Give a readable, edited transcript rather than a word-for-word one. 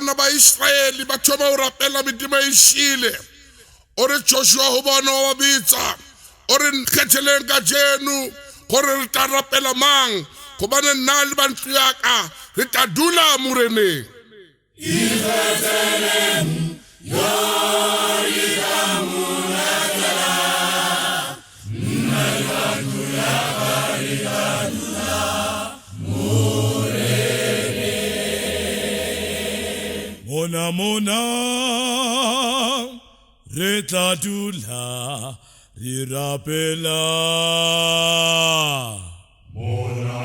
bana ba Israeli ba thoma ho rapela medimo e shile ore Joshua ho bona wa bitsa ore nkgetheleng ka jenu gore re tla rapela mang go bana nna le bantlo yaka re tla dula moreneng Mona re tla dula re rapela. Mona